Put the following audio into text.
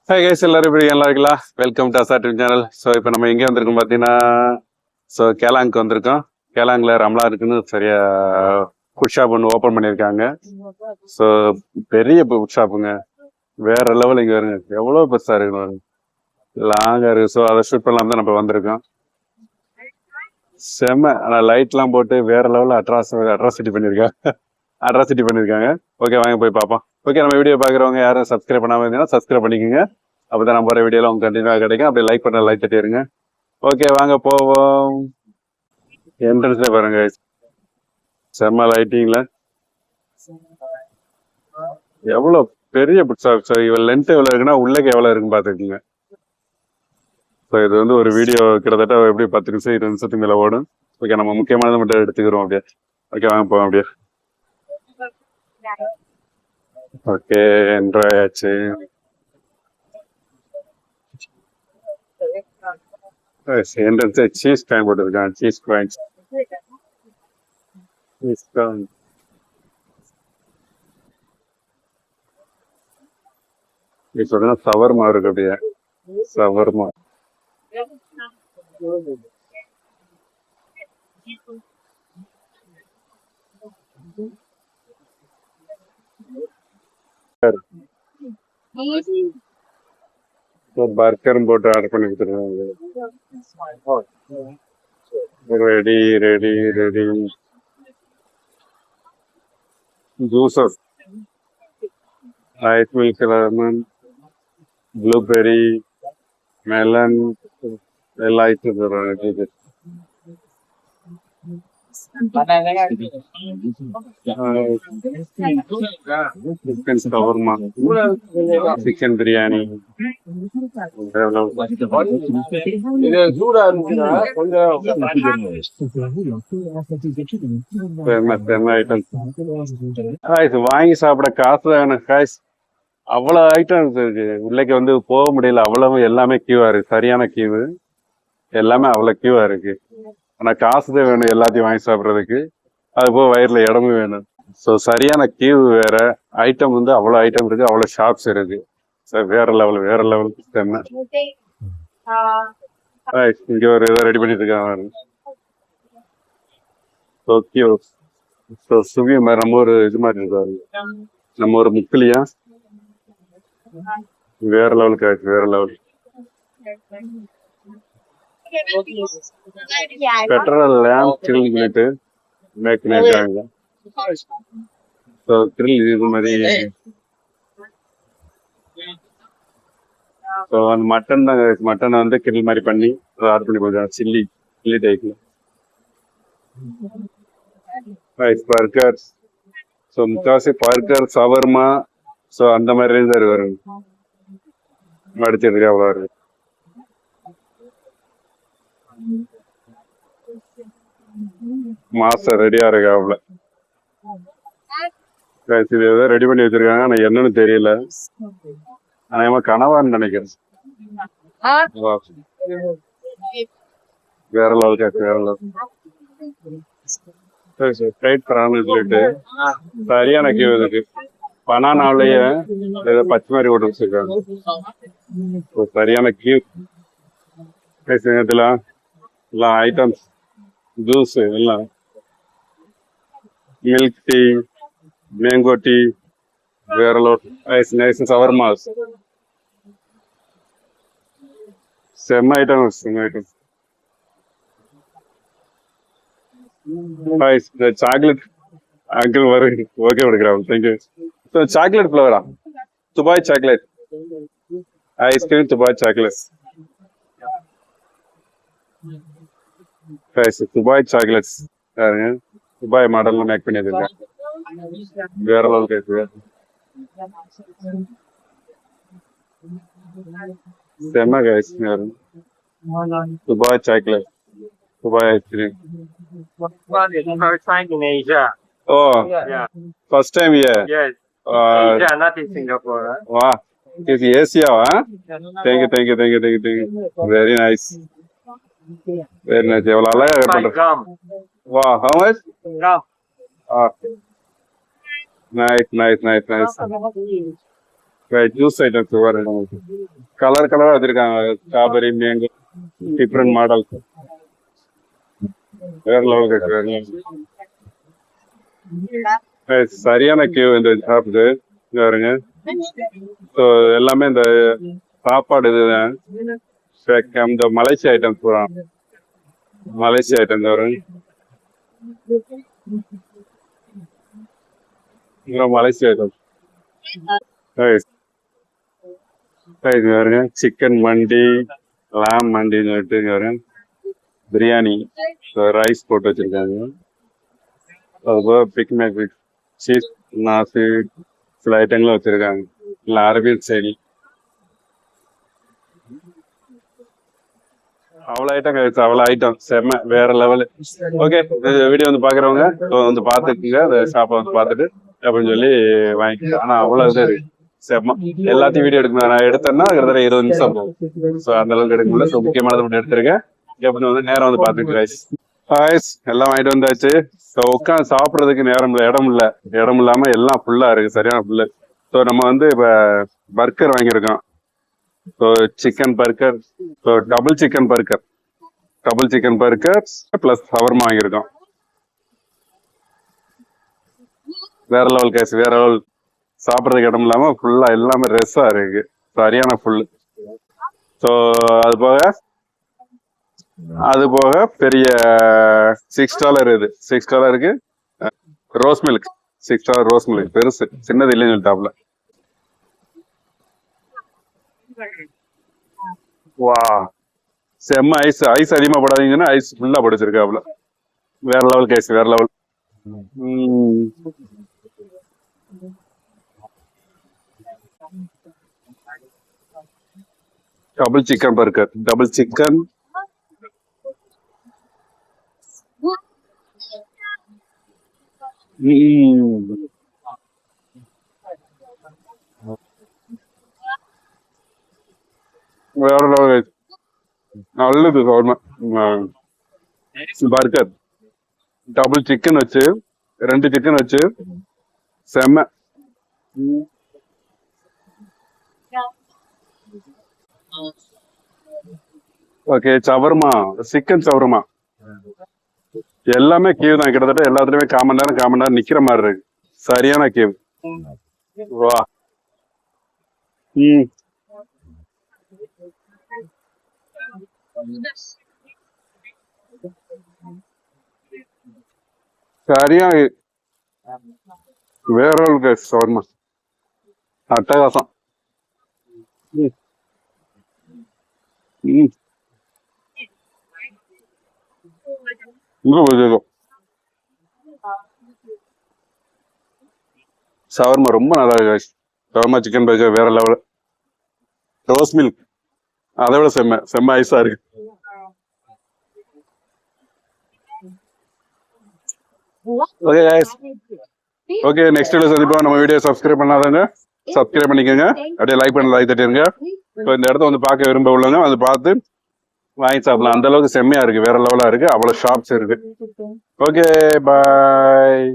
Hi guys, எல்லாரும் எப்படி நல்லா இருக்கலாம். வெல்கம் டு அசா டிவி சேனல். ஸோ இப்போ நம்ம எங்கே வந்திருக்கோம் பார்த்தீங்கன்னா, கேலாங்க்கு வந்திருக்கோம். கேலாங்கில் ரம்லா இருக்குன்னு சரியா ஃபுட் ஷாப் ஒன்று ஓப்பன் பண்ணியிருக்காங்க. ஸோ பெரிய ஃபுட் ஷாப்புங்க, வேற லெவல். இங்கே வருங்க, எவ்வளோ பெருசாக இருக்குன்னு லாங்காக இருக்குது. ஸோ அதை ஷூட் பண்ணலாம் தான் நம்ம வந்திருக்கோம். செம்ம, ஆனால் லைட்லாம் போட்டு வேற லெவலில் அட்ராசிட்டி பண்ணியிருக்காங்க. ஓகே, வாங்க போய் பார்ப்போம். ஓகே, நம்ம வீடியோ பார்க்குறவங்க யாரும் சப்ஸ்கிரைப் பண்ணாமல் இருந்தீங்கன்னா சப்ஸ்கிரைப் பண்ணிக்கோங்க. அப்போ தான் நம்ம போகிற வீடியோவில் உங்களுக்கு கண்டினியூவாக கிடைக்கும். அப்படியே லைக் பண்ண லைக் தட்டிடுங்க. ஓகே, வாங்க போவோம். என்ட்ரன்ஸ்ல பாருங்க, செம்ம லைட்டிங்ல எவ்வளோ பெரிய புட்ஸா. ஸோ இவள் லென்த் எவ்வளோ இருக்குன்னா உள்ளக்கு எவ்வளோ இருக்குன்னு பார்த்துக்குங்க. ஸோ இது வந்து ஒரு வீடியோ கிட்டத்தட்ட எப்படி 10 நிமிஷம் 20 நிமிஷத்துக்கு மேலே ஓடும். ஓகே, நம்ம முக்கியமானதை மட்டும் எடுத்துக்கிறோம் அப்படியே. ஓகே, வாங்க போவோம் அப்படியே. ஓகே, என்ட்ராய் ஆச்சு. என்ட்ரன்ஸ் சீஸ் காயின் போட்டுருக்கான். சீஸ் காயின்ஸ் இப்போ சவர்மா இருக்கு. அப்படியே சவர்மா பர்கரும் போட்டு ஆர்டர் பண்ணி கொடுத்துருக்காங்க. Ready ready ready juices, ice milk, lemon, blueberry, melon, எல்லா ஐட்டம் தருவாங்க. சிக்கன் ஷவர்மா, சிக்கன் பிரியாணி, வாங்கி சாப்பிட காசு வேணும். காய்ஸ் அவ்வளவு ஐட்டம் இருக்கு. உள்ளக்கு வந்து போக முடியல, அவ்வளவு எல்லாமே கியூவா இருக்கு. சரியான கியூவு, எல்லாமே அவ்வளவு கியூவா இருக்கு. ஆனா காசு தான் வேணும் எல்லாத்தையும் வாங்கி சாப்பிட்றதுக்கு. அது போக வயிறுல இடமும் வேணும். ஸோ சரியான கியூ வேற. ஐட்டம் வந்து அவ்வளோ ஐட்டம் இருக்கு, அவ்வளோ ஷாப்ஸ் இருக்கு. சார் வேற லெவல் செம்ம. இங்க ஒரு இதை ரெடி பண்ணிட்டு இருக்காங்க. டோக்கியோ சுவி மாதிரி நம்ம ஒரு இது மாதிரி இருக்காரு. நம்ம ஒரு முக்கிலியா வேற லெவலுக்கு ஆயிடுச்சு. வேற லெவல். பெட்ரோல் லேம்ப் கிரில் பண்ணிட்டு மேக் பண்ணிருக்காங்க. கிரில் இது மாதிரி. ஸோ அந்த மட்டன் தான், மட்டனை வந்து கிரில் மாதிரி பண்ணி ஆர்டர் பண்ணி போடுறாங்க. சில்லி டைப்ல பர்கர். ஸோ முக்காசி பர்கர், சவர்மா, ஸோ அந்த மாதிரி தான் வரும். அடிச்சிருக்கு அவ்வளோ இருக்கு. மாஸ்டர் ரெடியா இருக்கு அவ்வளோ. இது ஏதோ ரெடி பண்ணி வச்சிருக்காங்க, ஆனா என்னன்னு தெரியல. ஆனா கனவான்னு நினைக்கிறேன். வேற லெவல் கேக்கு, வேற லெவல். ஃப்ரைட் பிரான் சொல்லிட்டு சரியான கியூ இருக்கு. பனானாவிலேயே ஏதோ பச்சை மாதிரி ஓட்டு வச்சிருக்காங்க. சரியான கியூ. எல்லாம் ஐட்டம்ஸ், ஜூஸ் எல்லாம், மில்க் டீ, மேங்கோ டீ, வேற நைஸ் சவர்மாஸ், செம்ம ஐட்டம். சாக்லேட் அங்கிள் வரும். ஓகே கொடுக்குறாங்க. தேங்க்யூ. ஸோ சாக்லேட் ஃப்ளவரா? Dubai chocolate ice cream, Dubai chocolate. Dubai chocolates பாருங்க, துபாய் மாடல்ல மேக் பண்ணி வச்சிருக்கேன். வேற லெவல் கேக்கு, செம்ம guys. Dubai chocolate, Dubai ice cream. First time in Asia. Oh, Yeah. first time here. Yes. Asia, not in Singapore. Huh? Wow, it's Asia, huh? Thank you. Very nice. எவ்வளோ அழகா பண்றேன். Wow, how much? Gum. Ah, nice. Juice items வரும். Colour கலரா வச்சிருக்காங்க. Strawberry, mango, different model. வேற லெவலுக்கு சரியான Q இந்த ஷாப்புக்கு பாருங்க. ஸோ எல்லாமே இந்த சாப்பாடு இதுதான். இந்த மலேசியா ஐட்டம்ஸ் பூரா மலேசியா ஐட்டம் வரும். மலேசியா ஐட்டம் பாருங்க. சிக்கன் மண்டி, லாம் மண்டின்னு சொல்லிட்டு பாருங்க. பிரியாணி, ரைஸ் போட்டு வச்சிருக்காங்க. அதுபோக பிக்னிக், சீஸ், நாசு, சில ஐட்டங்களும் வச்சிருக்காங்க. இல்லை அரபியன் சைடி அவ்வளோ ஐட்டம் கிடைச்சு. அவ்வளோ ஐட்டம் செம்ம வேற லெவலு. ஓகே, வீடியோ வந்து பாக்குறவங்க வந்து பார்த்துக்குங்க. அந்த ஷாப்பை வந்து பார்த்துட்டு அப்படின்னு சொல்லி வாங்கிக்கலாம். ஆனா அவ்வளோ இது இருக்கு செம்ம. எல்லாத்தையும் வீடியோ எடுக்கணும். நான் எடுத்தேன்னா கிட்டத்தட்ட 20 நிமிஷம் போகும். ஸோ அந்த அளவுக்கு எடுக்க முடியல. ஸோ முக்கியமானது மட்டும் எடுத்திருக்கேன். எப்படி வந்து நேரம் வந்து பார்த்துட்டு ரைஸ் எல்லாம் வாங்கிட்டு வந்தாச்சு. ஸோ உட்காந்து சாப்பிட்றதுக்கு நேரம் இல்லை, இடம் இல்லாம எல்லாம் ஃபுல்லா இருக்கு, சரியான ஃபுல்லு. ஸோ நம்ம வந்து இப்போ பர்கர் வாங்கியிருக்கோம். So chicken burger, so double chicken burger plus shawarma வாங்கியிருக்கோம். வேற லெவல் கேஸ், வேற லெவல். சாப்பிட்றதுக்கு இடம் இல்லாம ஃபுல்லா எல்லாமே ரெஸ்ஸா இருக்கு, சரியான ஃபுல்லு. ஸோ அது போக பெரிய $6 இது $6 ரோஸ் மில்க், $6 ரோஸ் மில்க் பெருசு, சின்னது இல்லைன்னு சொல்லிட்டாப்ல. வா செம்ம ஐஸ் அதிகமா போடாதீங்கன்னா ஐஸ் ஃபுல்லா போட்டுச்சிருக்காப்ல. வேற லெவல் கேஸ், வேற level. Double chicken burger, double chicken, வேற லெவல். நல்லது பர்கர், டபுள் சிக்கன் வச்சு 2 சிக்கன் வச்சு செம்ம. ஓகே, சவர்மா, சிக்கன் சவர்மா எல்லாமே கியூ தான். கிட்டத்தட்ட எல்லாத்துலயுமே காமன் நேரம் நிக்கிற மாதிரி இருக்கு, சரியான கியூ. வா சரியா வேற ஒரு சவர்மா அட்டகாசம். ஷவர்மா ரொம்ப நல்லா இருக்கு. ஷவர்மா சிக்கன் பர்கர் வேற லெவல். ரோஸ் மில்க் அதை விட செம்ம ஐஸா இருக்கு. Okay guys, okay next video சந்திப்போம். நம்ம வீடியோ சப்ஸ்கிரைப் பண்ணாதவங்க சப்ஸ்கிரைப் பண்ணிக்கோங்க, அப்படியே லைக் பண்ணி லைக் தட்டிடுங்க. இப்போ இந்த இடத்த வந்து பார்க்க விரும்ப உள்ளவங்க வந்து பார்த்து வாங்கி சாப்பிடலாம். அந்த அளவுக்கு செம்மையா இருக்கு, வேற லெவலா இருக்கு, அவ்வளவு ஷாப்ஸ் இருக்கு. Okay bye.